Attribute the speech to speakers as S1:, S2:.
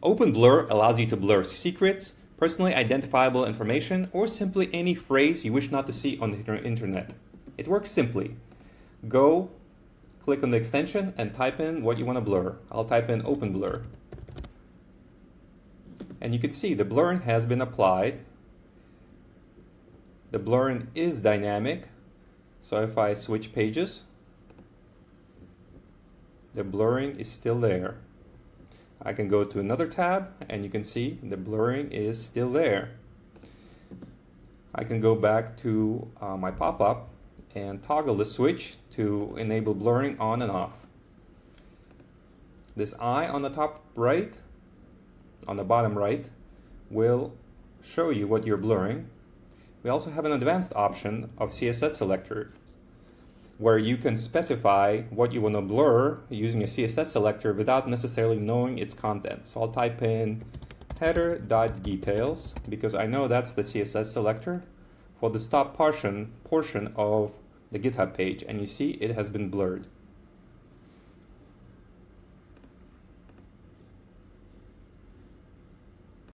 S1: OpenBlur allows you to blur secrets, personally identifiable information, or simply any phrase you wish not to see on the internet. It works simply. Go, click on the extension, and type in what you want to blur. I'll type in OpenBlur. And you can see the blurring has been applied. The blurring is dynamic. So if I switch pages, the blurring is still there. I can go to another tab and you can see the blurring is still there. I can go back to my pop-up and toggle the switch to enable blurring on and off. This eye on the top right, on the bottom right, will show you what you're blurring. We also have an advanced option of CSS selector where you can specify what you want to blur using a CSS selector without necessarily knowing its content. So I'll type in header.details because I know that's the CSS selector for the stop portion of the GitHub page, and you see it has been blurred.